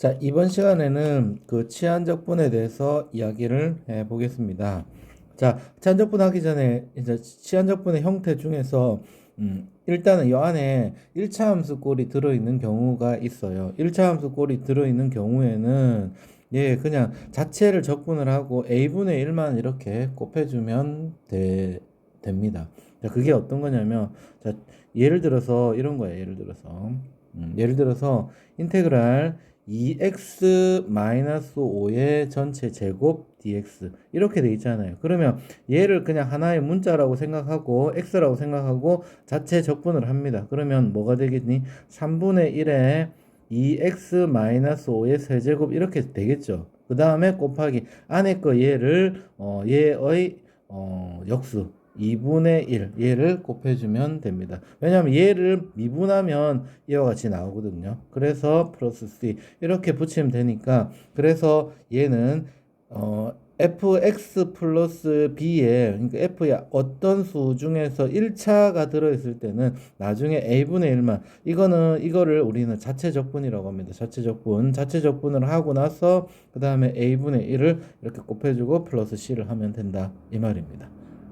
자, 이번 시간에는 그 치안적분에 대해서 이야기를 해 보겠습니다. 자, 치안적분 하기 전에 이제 치안적분의 형태 중에서 일단은 이 안에 1차 함수꼴이 들어있는 경우가 있어요. 1차 함수꼴이 들어있는 경우에는 그냥 자체를 적분을 하고 a분의 1만 이렇게 곱해주면 됩니다. 자, 그게 어떤 거냐면, 자, 예를 들어서 이런 거예요. 예를 들어서 인테그랄 2x-5의 전체 제곱 dx 이렇게 돼 있잖아요. 그러면 얘를 그냥 하나의 문자라고 생각하고 x라고 생각하고 자체 적분을 합니다. 그러면 뭐가 되겠니? 3분의 1에 2x-5의 세제곱 이렇게 되겠죠. 그 다음에 곱하기 안에 거 얘를 얘의 역수 2분의 1 얘를 곱해주면 됩니다. 왜냐하면 얘를 미분하면 이와 같이 나오거든요. 그래서 플러스 C 이렇게 붙이면 되니까, 그래서 얘는 fx 플러스 b에, 그러니까 f의 어떤 수 중에서 1차가 들어있을 때는 나중에 a분의 1만, 이거를 우리는 자체 적분이라고 합니다. 자체 적분을 하고 나서 그 다음에 a분의 1을 이렇게 곱해주고 플러스 c를 하면 된다 이 말입니다.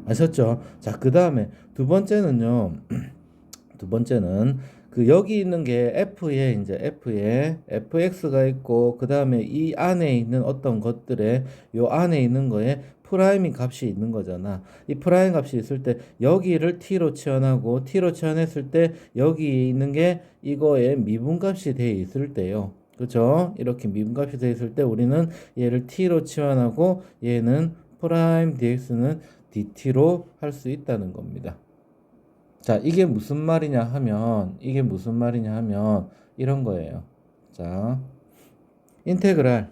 아셨죠? 자, 그 다음에 두 번째는요. 두 번째는 그 여기 있는 게 F에 fx가 있고, 그 다음에 이 안에 있는 어떤 것들에 요 안에 있는 거에 프라임인 값이 있는 거잖아. 이 프라임 값이 있을 때 여기를 t로 치환하고, t로 치환했을 때 여기 있는 게 이거에 미분값이 돼 있을 때요. 그죠? 이렇게 미분값이 돼 있을 때 우리는 얘를 t로 치환하고 얘는 프라임 dx는 dt로 할 수 있다는 겁니다. 자, 이게 무슨 말이냐 하면 이런 거예요. 자, 인테그랄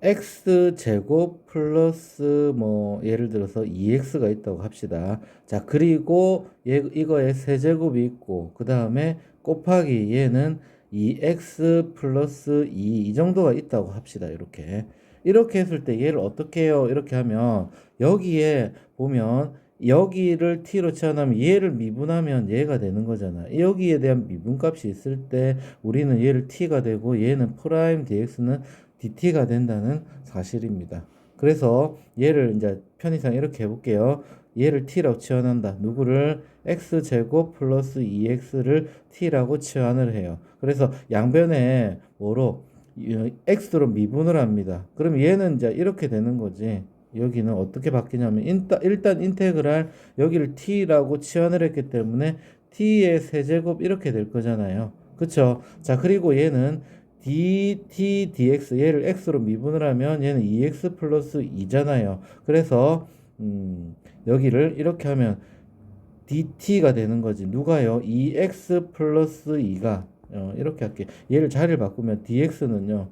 x 제곱 플러스 뭐 예를 들어서 2x가 있다고 합시다. 자, 그리고 이거에 세제곱이 있고, 그 다음에 곱하기 얘는 2x 플러스 2 이 정도가 있다고 합시다. 이렇게 했을 때 얘를 어떻게 해요? 이렇게 하면 여기에 보면 여기를 t로 치환하면 얘를 미분하면 얘가 되는 거잖아. 여기에 대한 미분값이 있을 때 우리는 얘를 t가 되고 얘는 프라임 dx는 dt가 된다는 사실입니다. 그래서 얘를 이제 편의상 이렇게 해볼게요. 얘를 t라고 치환한다. 누구를? x제곱 플러스 2x를 t라고 치환을 해요. 그래서 양변에 뭐로? x로 미분을 합니다. 그럼 얘는 이제 이렇게 되는 거지. 여기는 어떻게 바뀌냐면 일단 인테그랄 여기를 t라고 치환을 했기 때문에 t의 세제곱 이렇게 될 거잖아요. 그쵸? 자, 그리고 얘는 dt dx 얘를 x로 미분을 하면 얘는 2x 플러스 2잖아요. 그래서 여기를 이렇게 하면 dt가 되는 거지. 누가요? 2x 플러스 2가 이렇게 할게. 얘를 자리를 바꾸면 dx는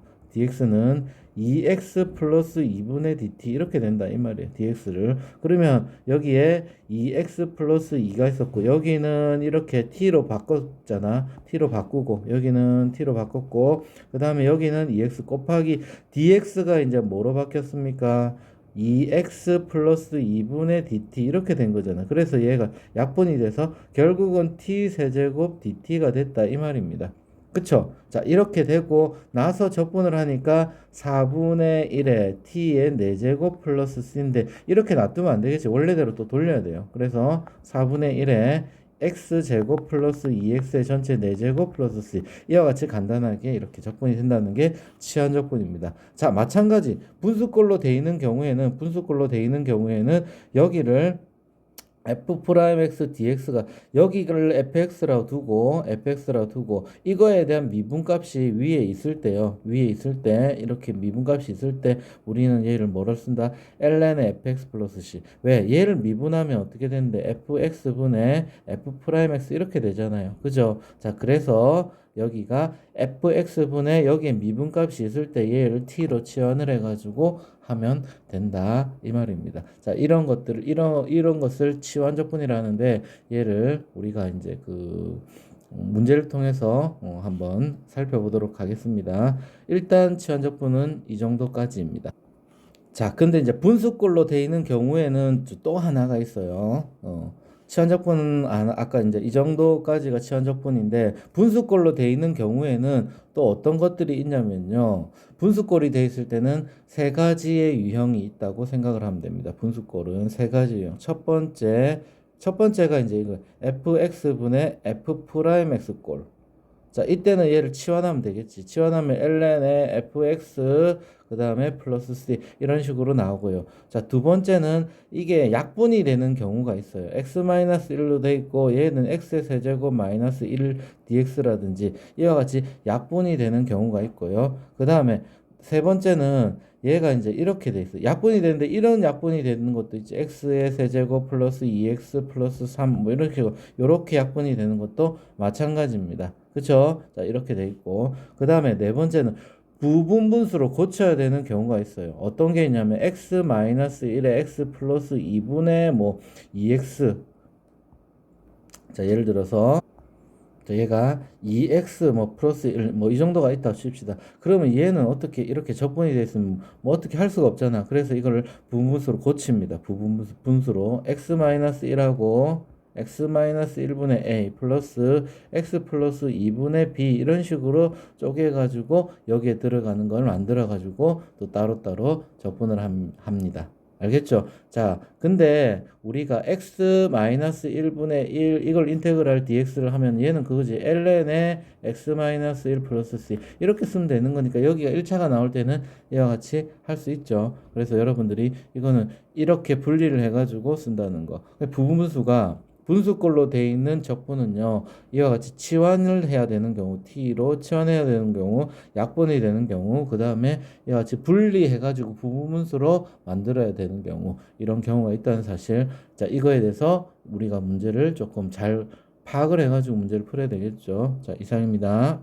2x 플러스 2분의 dt 이렇게 된다 이 말이에요. dx를. 그러면 여기에 2x 플러스 2가 있었고, 여기는 이렇게 t로 바꿨잖아. t로 바꾸고, 여기는 t로 바꿨고, 그 다음에 여기는 2x 곱하기 dx가 이제 뭐로 바뀌었습니까? 2x 플러스 2분의 dt 이렇게 된 거잖아. 그래서 얘가 약분이 돼서 결국은 t 세제곱 dt가 됐다 이 말입니다. 그쵸? 자, 이렇게 되고 나서 적분을 하니까 4분의 1에 t의 4제곱 플러스 c인데 이렇게 놔두면 안 되겠지. 원래대로 또 돌려야 돼요. 그래서 4분의 1에 x제곱 플러스 2x의 전체 4제곱 플러스 c, 이와 같이 간단하게 이렇게 적분이 된다는 게 치환 적분입니다. 자, 마찬가지 분수꼴로 돼 있는 경우에는 여기를 f 프라임 x dx가 여기를 fx라고 두고 이거에 대한 미분값이 위에 있을 때요. 이렇게 미분값이 있을 때 우리는 얘를 뭐를 쓴다? ln fx 플러스 c. 왜? 얘를 미분하면 어떻게 되는데 fx분의 f 프라임 x 이렇게 되잖아요. 그죠? 자, 그래서 여기가 fx분의 여기에 미분값이 있을 때 얘를 t로 치환을 해가지고 하면 된다 이 말입니다. 자, 이런 것을 치환적분이라 하는데, 얘를 우리가 이제 그 문제를 통해서 한번 살펴보도록 하겠습니다. 일단 치환적분은 이 정도까지입니다. 자, 근데 이제 분수꼴로 되어 있는 경우에는 또 하나가 있어요. 치환적분은 아까 이제 이 정도까지가 치환적분인데 분수꼴로 돼 있는 경우에는 또 어떤 것들이 있냐면요. 분수꼴이 돼 있을 때는 세 가지의 유형이 있다고 생각을 하면 됩니다. 분수꼴은 세 가지 유형. 첫 번째가 이제 이거 fx분의 f 프라임 x꼴. 자, 이때는 얘를 치환하면 되겠지. 치환하면 ln의 fx 그 다음에 플러스 c 이런 식으로 나오고요. 자, 두 번째는 이게 약분이 되는 경우가 있어요. x-1로 돼 있고 얘는 x의 세제곱 마이너스 1 dx라든지 이와 같이 약분이 되는 경우가 있고요. 그 다음에 세 번째는 얘가 이제 이렇게 돼 있어요. 약분이 되는데 이런 약분이 되는 것도 있지. x의 세제곱 플러스 2x 플러스 3 뭐 이렇게 약분이 되는 것도 마찬가지입니다. 그쵸? 자, 이렇게 돼 있고. 그 다음에 네 번째는 부분분수로 고쳐야 되는 경우가 있어요. 어떤 게 있냐면 x-1에 x 플러스 2분의 뭐 2x. 자, 예를 들어서 자, 얘가 2x 뭐 플러스 1 뭐 이 정도가 있다 칩시다. 그러면 얘는 어떻게 이렇게 적분이 돼 있으면 뭐 어떻게 할 수가 없잖아. 그래서 이거를 부분분수로 고칩니다. 부분분수로 x-1하고 x-1분의 a 플러스 x 플러스 2분의 b 이런 식으로 쪼개가지고 여기에 들어가는 걸 만들어가지고 또 따로따로 적분을 합니다. 알겠죠? 자, 근데 우리가 x-1분의 1 이걸 인테그랄 dx를 하면 얘는 그거지. ln의 x-1 플러스 c 이렇게 쓰면 되는 거니까 여기가 1차가 나올 때는 이와 같이 할 수 있죠. 그래서 여러분들이 이거는 이렇게 분리를 해가지고 쓴다는 거. 부분수가 분수꼴로 돼 있는 적분은요, 이와 같이 치환을 해야 되는 경우, t로 치환해야 되는 경우, 약분이 되는 경우, 그 다음에 이와 같이 분리해가지고 부분수로 만들어야 되는 경우, 이런 경우가 있다는 사실. 자, 이거에 대해서 우리가 문제를 조금 잘 파악을 해가지고 문제를 풀어야 되겠죠. 자, 이상입니다.